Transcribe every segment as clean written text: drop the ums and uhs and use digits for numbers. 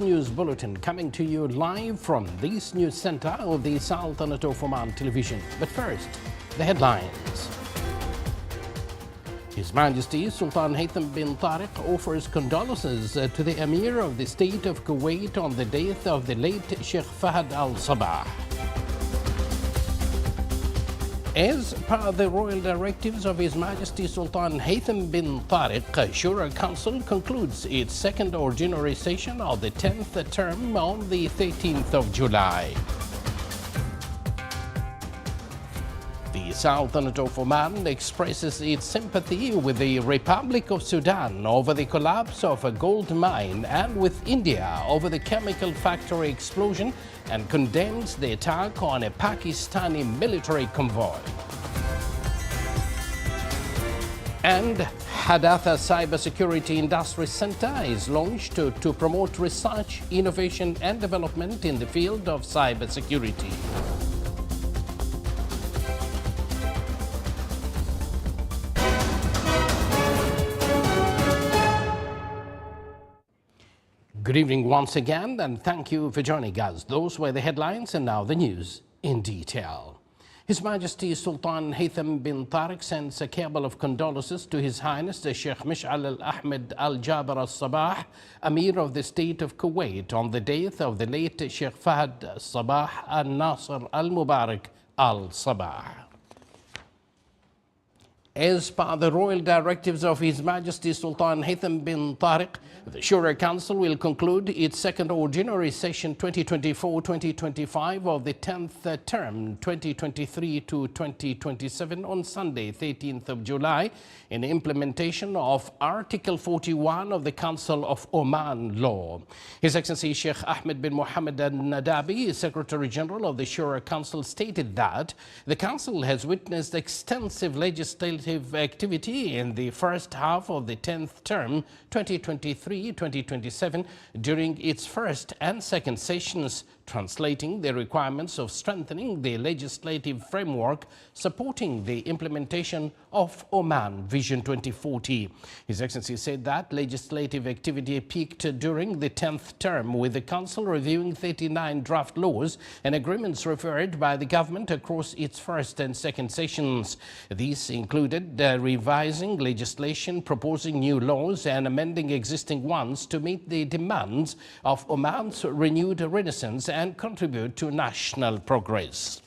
News Bulletin coming to you live from this news center of the Sultanate of Oman television. But first, the headlines. His Majesty Sultan Haytham bin Tariq offers condolences to the Emir of the State of Kuwait on the death of the late Sheikh Fahd al-Sabah. As per the royal directives of His Majesty Sultan Haytham bin Tariq, Shura Council concludes its second ordinary session of the 10th term on the 13th of July. The Sultanate of Oman expresses its sympathy with the Republic of Sudan over the collapse of a gold mine and with India over the chemical factory explosion and condemns the attack on a Pakistani military convoy. And Hadatha Cybersecurity Industry Center is launched to promote research, innovation and development in the field of cybersecurity. Good evening once again, and thank you for joining us. Those were the headlines, and now the news in detail. His Majesty Sultan Haytham bin Tariq sends a cable of condolences to His Highness the Sheikh Mish'al al-Ahmed al-Jaber al-Sabah, Emir of the State of Kuwait, on the death of the late Sheikh Fahd al-Sabah al-Nasir al-Mubarak al-Sabah. As per the royal directives of His Majesty Sultan Haytham bin Tariq, the Shura Council will conclude its second ordinary session 2024-2025 of the 10th term 2023 to 2027 on Sunday, 13th of July, in implementation of Article 41 of the Council of Oman law. His Excellency Sheikh Ahmed bin Mohammed al-Nadabi, Secretary General of the Shura Council, stated that the Council has witnessed extensive legislative activity in the first half of the 10th term 2023-2027 during its first and second sessions, translating the requirements of strengthening the legislative framework supporting the implementation of Oman Vision 2040. His Excellency said that legislative activity peaked during the 10th term, with the Council reviewing 39 draft laws and agreements referred by the government across its first and second sessions. These included revising legislation, proposing new laws and amending existing ones to meet the demands of Oman's renewed renaissance and contribute to national progress.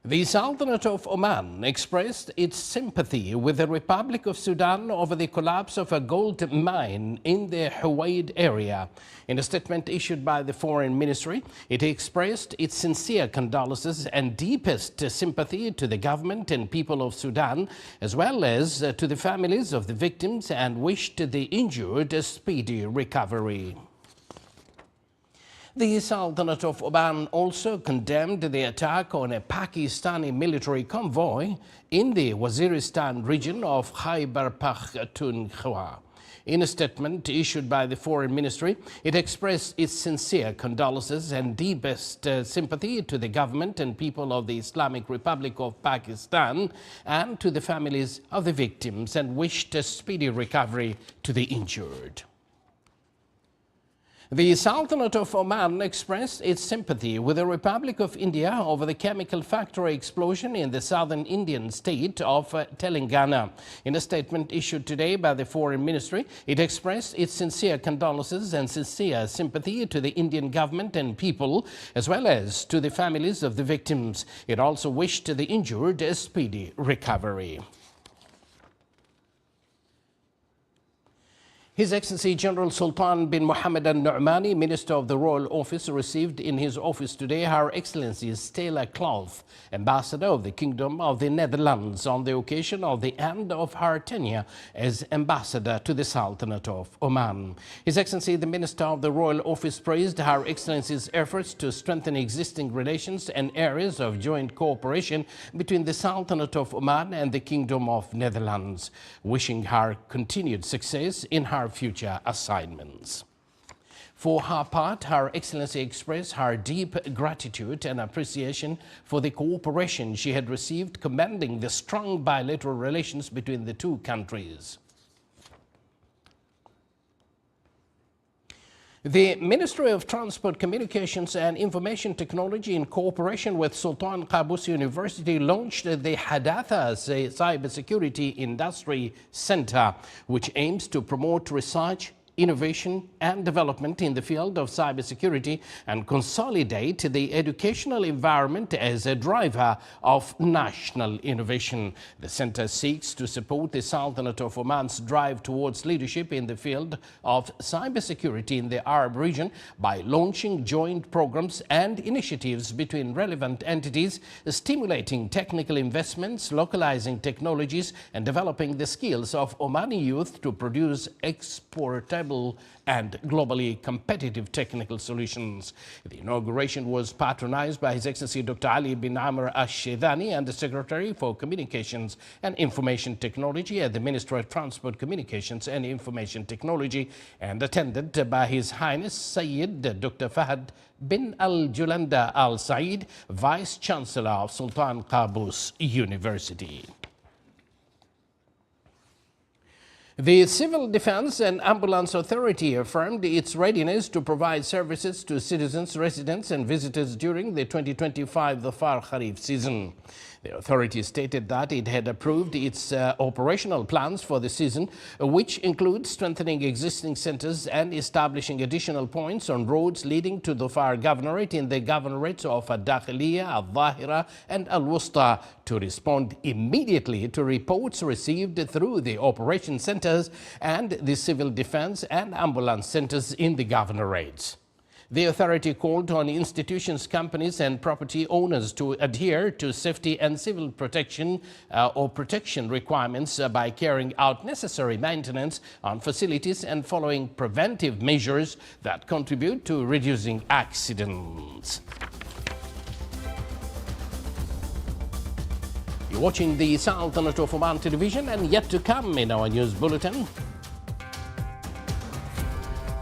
The Sultanate of Oman expressed its sympathy with the Republic of Sudan over the collapse of a gold mine in the Huwaid area. In a statement issued by the Foreign Ministry, it expressed its sincere condolences and deepest sympathy to the government and people of Sudan, as well as to the families of the victims, and wished the injured a speedy recovery. The Sultanate of Oman also condemned the attack on a Pakistani military convoy in the Waziristan region of Khyber Pakhtunkhwa. In a statement issued by the Foreign Ministry, it expressed its sincere condolences and deepest sympathy to the government and people of the Islamic Republic of Pakistan and to the families of the victims, and wished a speedy recovery to the injured. The Sultanate of Oman expressed its sympathy with the Republic of India over the chemical factory explosion in the southern Indian state of Telangana. In a statement issued today by the Foreign Ministry, it expressed its sincere condolences and sincere sympathy to the Indian government and people, as well as to the families of the victims. It also wished the injured a speedy recovery. His Excellency General Sultan bin Mohammed al-Nu'mani, Minister of the Royal Office, received in his office today Her Excellency Stella Clough, Ambassador of the Kingdom of the Netherlands, on the occasion of the end of her tenure as Ambassador to the Sultanate of Oman. His Excellency the Minister of the Royal Office praised Her Excellency's efforts to strengthen existing relations and areas of joint cooperation between the Sultanate of Oman and the Kingdom of Netherlands, wishing her continued success in her future assignments. For her part, Her Excellency expressed her deep gratitude and appreciation for the cooperation she had received, commending the strong bilateral relations between the two countries. The Ministry of Transport, Communications and Information Technology, in cooperation with Sultan Qaboos University, launched the Hadatha Cybersecurity Industry Center, which aims to promote research, innovation and development in the field of cybersecurity and consolidate the educational environment as a driver of national innovation. The center seeks to support the Sultanate of Oman's drive towards leadership in the field of cybersecurity in the Arab region by launching joint programs and initiatives between relevant entities, stimulating technical investments, localizing technologies and developing the skills of Omani youth to produce exportable and globally competitive technical solutions. The inauguration was patronized by His Excellency Dr. Ali bin Amr Al-Shidani and the Secretary for Communications and Information Technology at the Ministry of Transport, Communications and Information Technology, and attended by His Highness Sayyid Dr. Fahad bin Al-Julanda Al-Said, Vice Chancellor of Sultan Qaboos University. The Civil Defense and Ambulance Authority affirmed its readiness to provide services to citizens, residents and visitors during the 2025 Dhafar Kharif season. The authority stated that it had approved its operational plans for the season, which include strengthening existing centers and establishing additional points on roads leading to Dhafar Governorate in the governorates of Al-Dakhiliya, Al-Dhahira and Al-Wusta to respond immediately to reports received through the operation centers and the civil defense and ambulance centers in the governorates. The authority called on institutions, companies and property owners to adhere to safety and civil protection protection requirements by carrying out necessary maintenance on facilities and following preventive measures that contribute to reducing accidents. You're watching the Sultanate of Oman television, and yet to come in our news bulletin,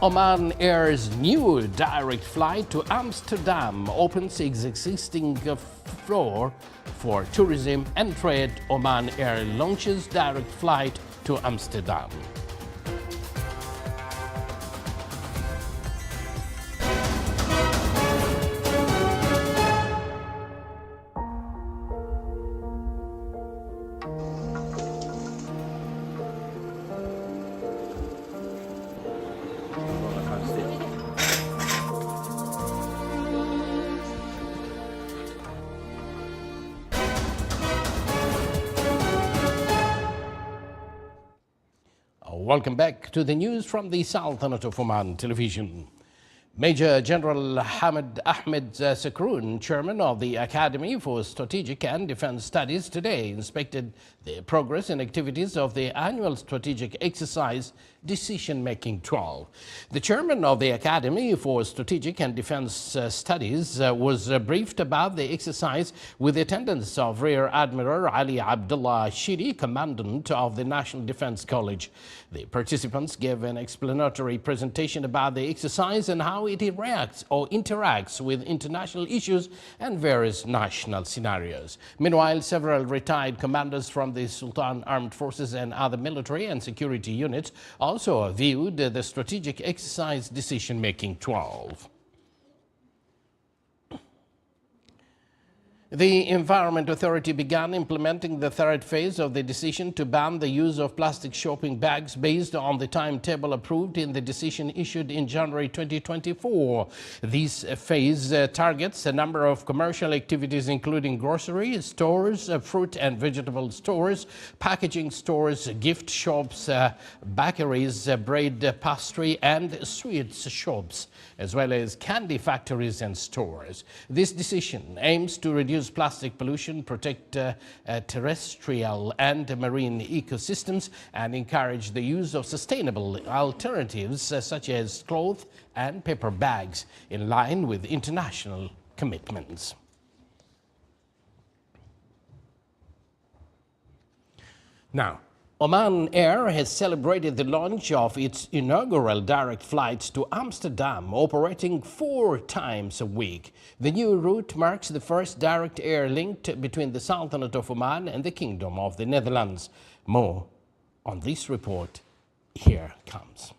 Oman Air's new direct flight to Amsterdam opens its existing floor for tourism and trade. Oman Air launches direct flight to Amsterdam. Welcome back to the news from the Sultanate of Oman television. Major General Hamid Ahmed Sakroon, chairman of the Academy for Strategic and Defense Studies, today inspected the progress and activities of the annual strategic exercise Decision-Making 12. The chairman of the Academy for Strategic and Defense Studies was briefed about the exercise with the attendance of Rear Admiral Ali Abdullah Shiri, commandant of the National Defense College. The participants gave an explanatory presentation about the exercise and how it interacts with international issues and various national scenarios. Meanwhile, several retired commanders from the Sultan Armed Forces and other military and security units also viewed the strategic exercise Decision-Making 12. The Environment Authority began implementing the third phase of the decision to ban the use of plastic shopping bags based on the timetable approved in the decision issued in January 2024. This phase targets a number of commercial activities including grocery stores, fruit and vegetable stores, packaging stores, gift shops, bakeries, bread, pastry and sweets shops, as well as candy factories and stores. This decision aims to reduce plastic pollution, protect terrestrial and marine ecosystems, and encourage the use of sustainable alternatives such as cloth and paper bags in line with international commitments. Now, Oman Air has celebrated the launch of its inaugural direct flights to Amsterdam, operating 4 times a week. The new route marks the first direct air link between the Sultanate of Oman and the Kingdom of the Netherlands. More on this report here comes.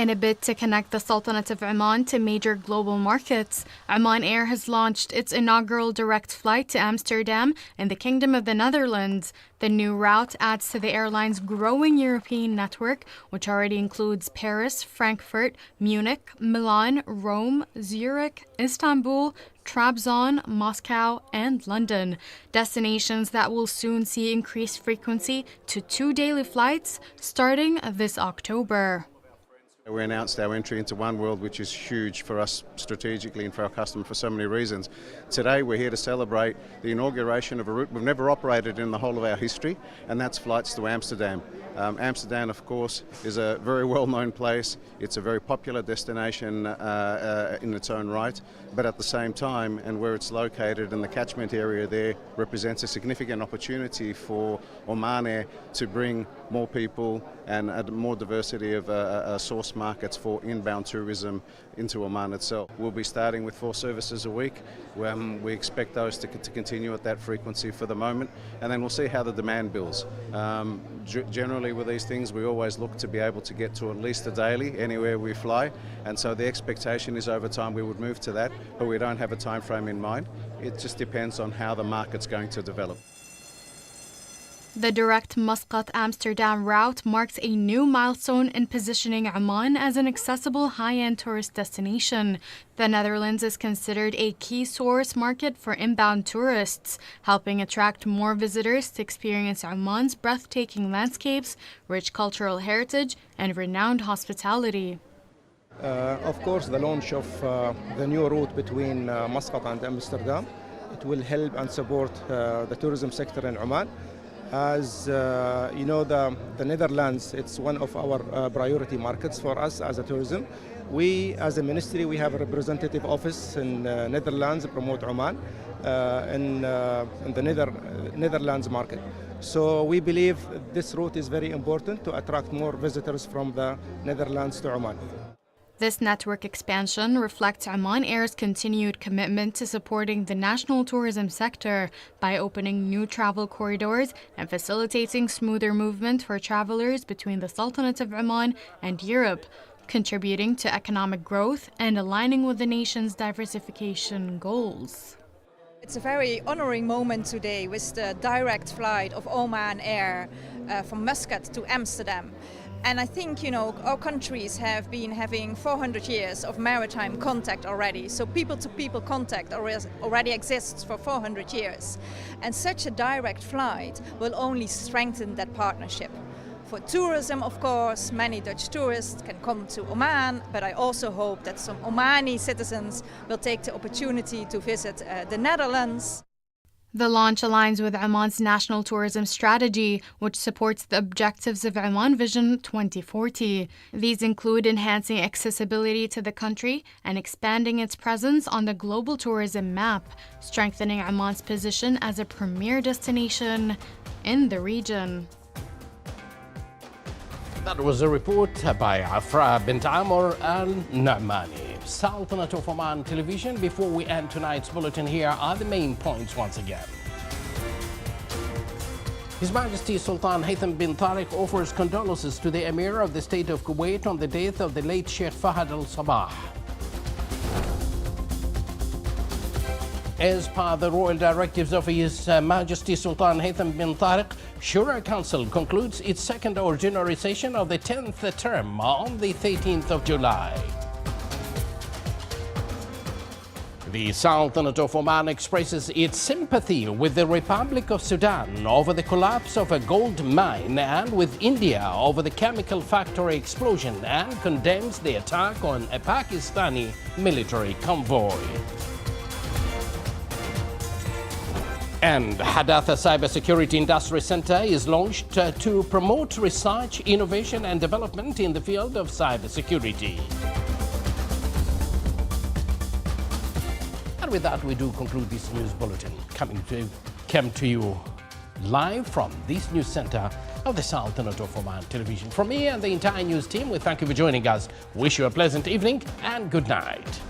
In a bid to connect the Sultanate of Oman to major global markets, Oman Air has launched its inaugural direct flight to Amsterdam in the Kingdom of the Netherlands. The new route adds to the airline's growing European network, which already includes Paris, Frankfurt, Munich, Milan, Rome, Zurich, Istanbul, Trabzon, Moscow, and London. Destinations that will soon see increased frequency to 2 daily flights starting this October. We announced our entry into One World, which is huge for us strategically and for our customer for so many reasons. Today we're here to celebrate the inauguration of a route we've never operated in the whole of our history, and that's flights to Amsterdam. Amsterdam, of course, is a very well-known place. It's a very popular destination in its own right, but at the same time, and where it's located in the catchment area there, represents a significant opportunity for Oman Air to bring more people and a more diversity of source markets for inbound tourism into Oman itself. We'll be starting with 4 services a week. We expect those to continue at that frequency for the moment, and then we'll see how the demand builds. Generally with these things, we always look to be able to get to at least a daily anywhere we fly, and so the expectation is over time we would move to that, but we don't have a time frame in mind. It just depends on how the market's going to develop. The direct Muscat-Amsterdam route marks a new milestone in positioning Oman as an accessible high-end tourist destination. The Netherlands is considered a key source market for inbound tourists, helping attract more visitors to experience Oman's breathtaking landscapes, rich cultural heritage, and renowned hospitality. Of course, the launch of the new route between Muscat and Amsterdam, it will help and support the tourism sector in Oman. As you know, the Netherlands, it's one of our priority markets for us as a tourism. We, as a ministry, we have a representative office in Netherlands, promote Oman in the Netherlands market. So we believe this route is very important to attract more visitors from the Netherlands to Oman. This network expansion reflects Oman Air's continued commitment to supporting the national tourism sector by opening new travel corridors and facilitating smoother movement for travelers between the Sultanate of Oman and Europe, contributing to economic growth and aligning with the nation's diversification goals. It's a very honoring moment today with the direct flight of Oman Air from Muscat to Amsterdam. And I think, you know, our countries have been having 400 years of maritime contact already. So people-to-people contact already exists for 400 years. And such a direct flight will only strengthen that partnership. For tourism, of course, many Dutch tourists can come to Oman, but I also hope that some Omani citizens will take the opportunity to visit the Netherlands. The launch aligns with Oman's national tourism strategy, which supports the objectives of Oman Vision 2040. These include enhancing accessibility to the country and expanding its presence on the global tourism map, strengthening Oman's position as a premier destination in the region. That was a report by Afra bint Amr al-Nu'mani. Sultanate of Oman Television. Before we end tonight's bulletin, here are the main points once again. His Majesty Sultan Haytham bin Tariq offers condolences to the Emir of the State of Kuwait on the death of the late Sheikh Fahad al-Sabah. As per the royal directives of His Majesty Sultan Haytham bin Tariq, Shura Council concludes its second ordinary session of the 10th term on the 13th of July. The Sultanate of Oman expresses its sympathy with the Republic of Sudan over the collapse of a gold mine and with India over the chemical factory explosion, and condemns the attack on a Pakistani military convoy. And Hadatha Cybersecurity Industry Center is launched to promote research, innovation and development in the field of cybersecurity. And with that, we do conclude this news bulletin, came to you live from this news center of the Sultanate of Oman Television. From me and the entire news team, we thank you for joining us. Wish you a pleasant evening and good night.